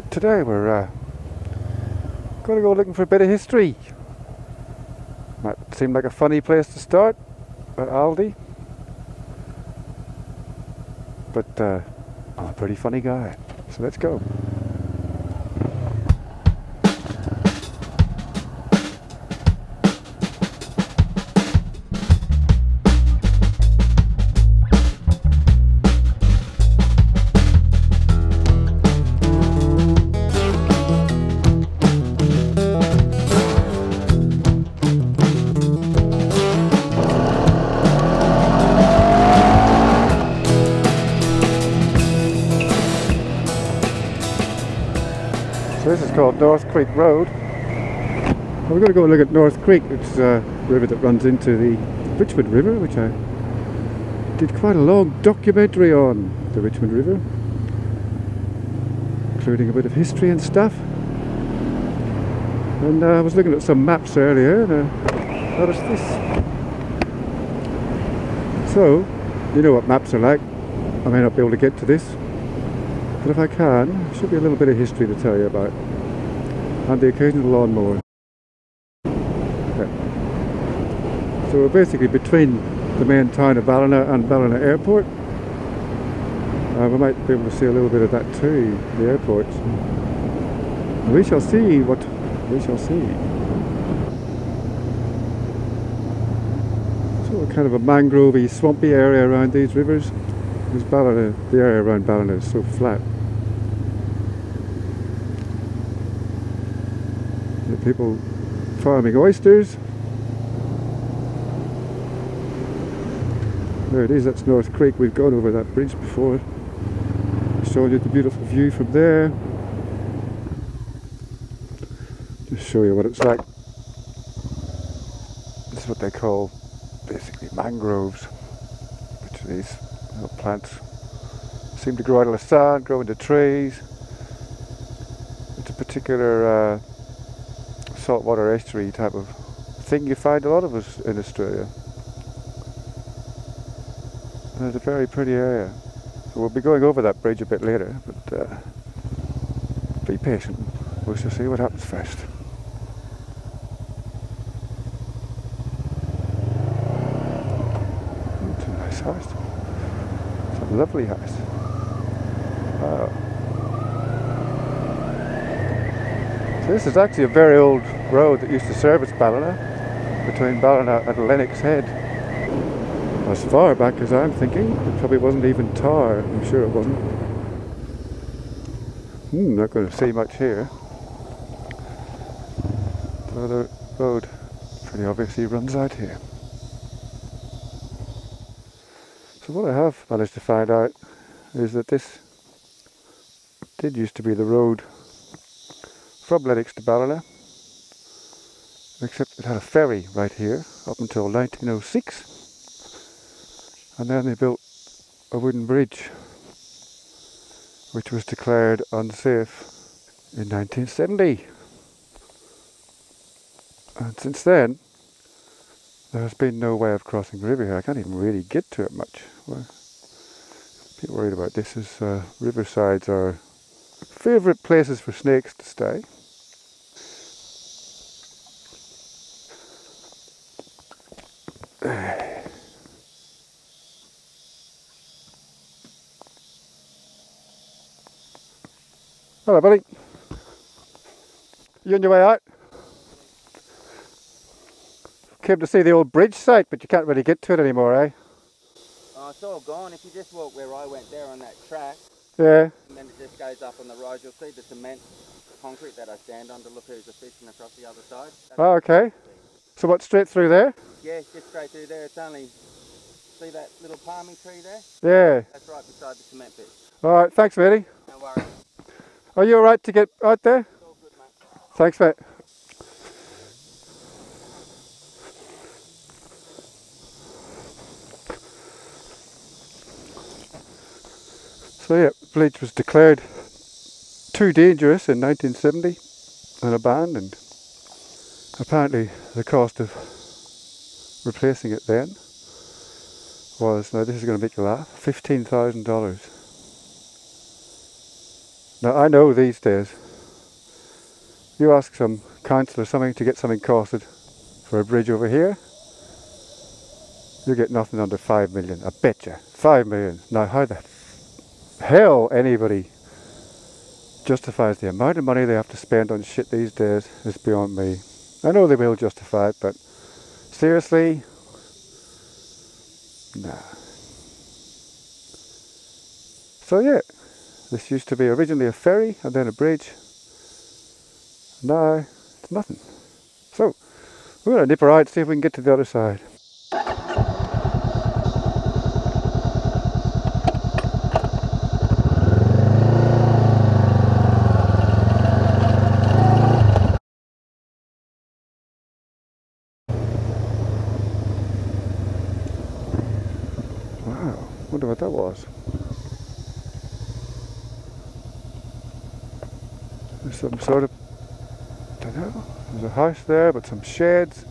But today we're going to go looking for a bit of history. Might seem like a funny place to start, at Aldi. But I'm a pretty funny guy, so let's go. So this is called North Creek Road. We're going to go and look at North Creek. It's a river that runs into the Richmond River, which I did quite a long documentary on, the Richmond River, including a bit of history and stuff. And I was looking at some maps earlier and I noticed this. So, you know what maps are like. I may not be able to get to this, but if I can, there should be a little bit of history to tell you about. And the occasional lawnmower. Okay. So we're basically between the main town of Ballina and Ballina Airport. We might be able to see a little bit of that too, the airport. We shall see what we shall see. So kind of a mangrovey, swampy area around these rivers. Because Ballina, the area around Ballina is so flat. The people farming oysters. There it is, that's North Creek. We've gone over that bridge before. Showing you the beautiful view from there. Just show you what it's like. This is what they call basically mangroves, which are these little plants. Seem to grow out of the sand, grow into trees. It's a particular saltwater estuary type of thing you find a lot of us in Australia. And it's a very pretty area. So we'll be going over that bridge a bit later, but be patient. We shall see what happens first. It's a nice house. It's a lovely house. Wow. So this is actually a very old road that used to service Ballina, between Ballina and Lennox Head. As far back as I'm thinking, it probably wasn't even tar, I'm sure it wasn't. Not going to see much here. So the road pretty obviously runs out here. So what I have managed to find out is that this did used to be the road from Lennox to Ballina, except it had a ferry right here up until 1906. And then they built a wooden bridge, which was declared unsafe in 1970. And since then, there has been no way of crossing the river here. I can't even really get to it much. Well, a bit worried about this, as riversides are favourite places for snakes to stay. Hello, buddy. You on your way out? Came to see the old bridge site, but you can't really get to it anymore, eh? Oh, it's all gone. If you just walk where I went there on that track, yeah, and then it just goes up on the rise, you'll see the cement concrete that I stand on to look who's fishing across the other side. Oh, okay. So what, straight through there? Yeah, just straight through there. It's only, see that little palmy tree there? Yeah. That's right beside the cement pit. Alright, thanks, matey. No worries. Are you alright to get out there? It's all good, mate. Thanks, mate. So yeah, the bridge was declared too dangerous in 1970 and abandoned. Apparently the cost of replacing it then was, now this is going to make you laugh, $15,000. Now I know these days, you ask some council or something to get something costed for a bridge over here, you get nothing under 5 million, I bet you. 5 million. Now how the hell anybody justifies the amount of money they have to spend on shit these days is beyond me. I know they will justify it, but seriously? Nah. So yeah, this used to be originally a ferry and then a bridge. Now it's nothing. So we're going to nip around and see if we can get to the other side. Wow, wonder what that was. There's some sort of, I don't know, there's a house there but some sheds.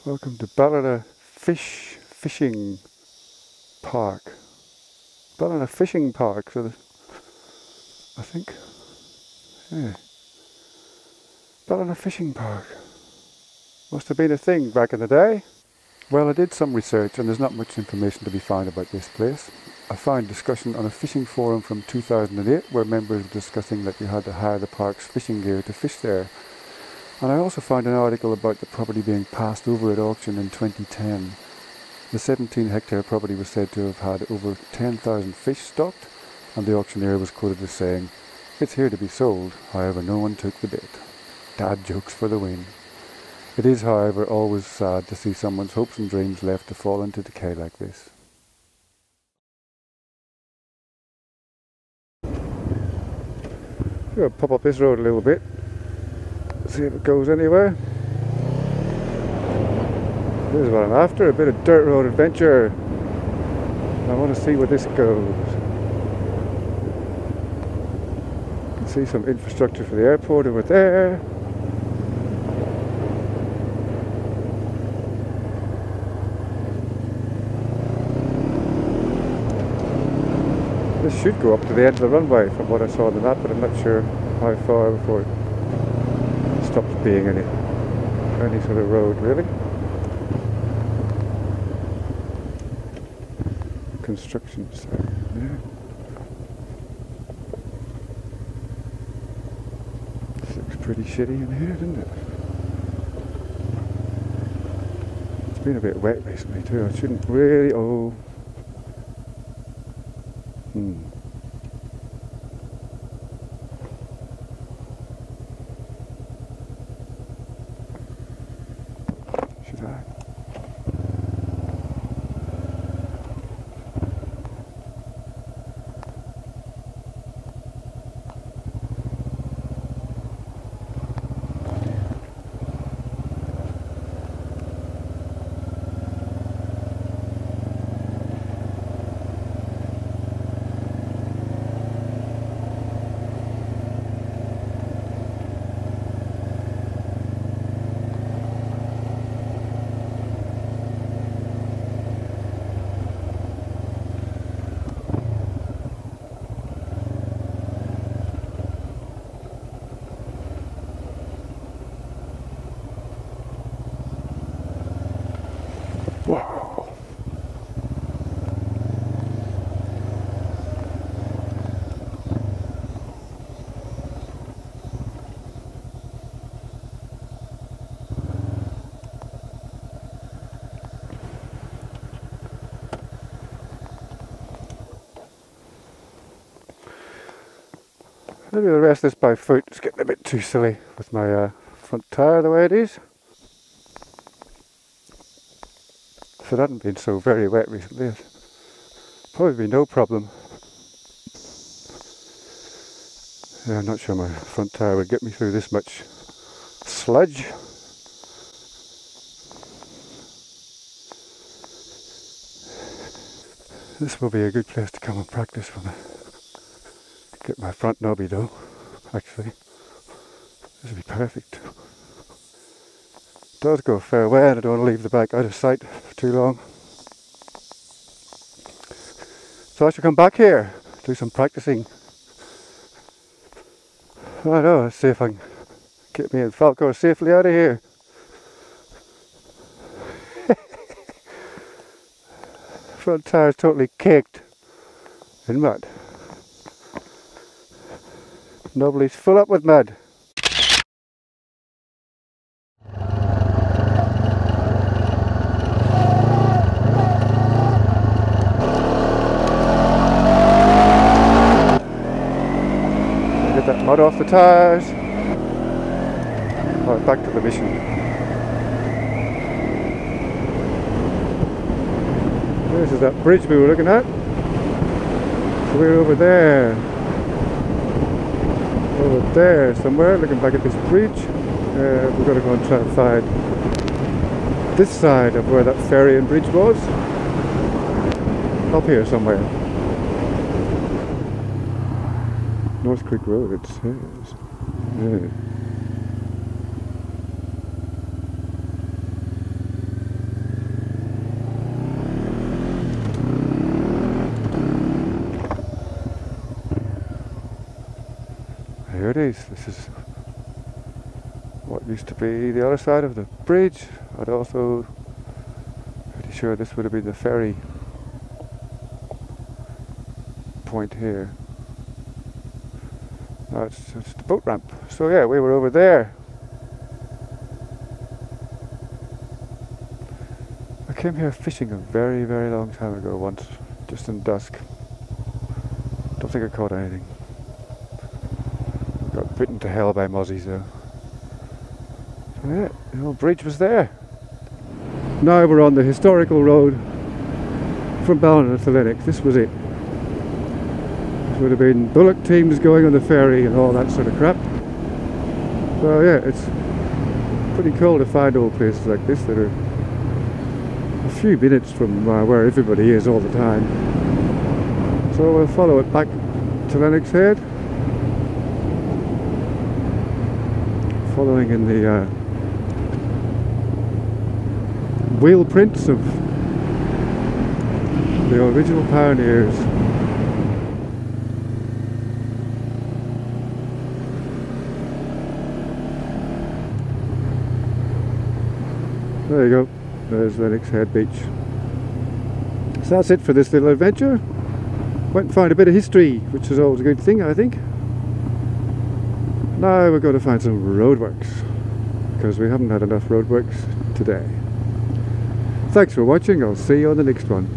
Welcome to Ballina Fishing Park. Ballina Fishing Park, so I think, yeah. Ballina Fishing Park. Must have been a thing back in the day. Well, I did some research and there's not much information to be found about this place. I found discussion on a fishing forum from 2008 where members were discussing that you had to hire the park's fishing gear to fish there. And I also found an article about the property being passed over at auction in 2010. The 17-hectare property was said to have had over 10,000 fish stocked, and the auctioneer was quoted as saying, "It's here to be sold, however no one took the bid." Dad jokes for the win. It is, however, always sad to see someone's hopes and dreams left to fall into decay like this. I'll pop up this road a little bit, see if it goes anywhere. This is what I'm after, a bit of dirt road adventure. I want to see where this goes. You can see some infrastructure for the airport over there. This should go up to the end of the runway from what I saw on the map, but I'm not sure how far before it stops being any sort of road really. Construction site, yeah. This looks pretty shitty in here, doesn't it? It's been a bit wet recently too. I shouldn't really. Oh. Should I? Wow. Maybe the rest of this by foot. It's getting a bit too silly with my front tyre the way it is. If it hadn't been so very wet recently, it'd probably be no problem. Yeah, I'm not sure my front tyre would get me through this much sludge. This will be a good place to come and practice when I get my front knobby though, actually. This would be perfect. It does go a fair way and I don't want to leave the back out of sight for too long. So I shall come back here do some practicing. I know, let's see if I can get me and Falkor safely out of here. Front tire's totally caked in mud. Nobody's full up with mud. Get that mud off the tires. Alright, back to the mission. This is that bridge we were looking at. So we're over there. Over there somewhere, looking back at this bridge. We've got to go and try and find this side of where that Ferry and Bridge was. Up here somewhere. North Creek Road, it says. Yeah. Here it is. This is what used to be the other side of the bridge. I'd also pretty sure this would have been the ferry point here. No, it's the boat ramp. So yeah, we were over there. I came here fishing a very, very long time ago once, just in dusk. Don't think I caught anything. Got bitten to hell by mozzies though. So yeah, the old bridge was there. Now we're on the historical road from Ballina to Lennox. This was it. This would have been bullock teams going on the ferry and all that sort of crap. So yeah, it's pretty cool to find old places like this that are a few minutes from where everybody is all the time. So we'll follow it back to Lennox Head. Following in the wheel prints of the original pioneers. There you go, there's Lennox Head Beach. So that's it for this little adventure. Went and found a bit of history, which is always a good thing, I think. Now we're going to find some roadworks, because we haven't had enough roadworks today. Thanks for watching, I'll see you on the next one.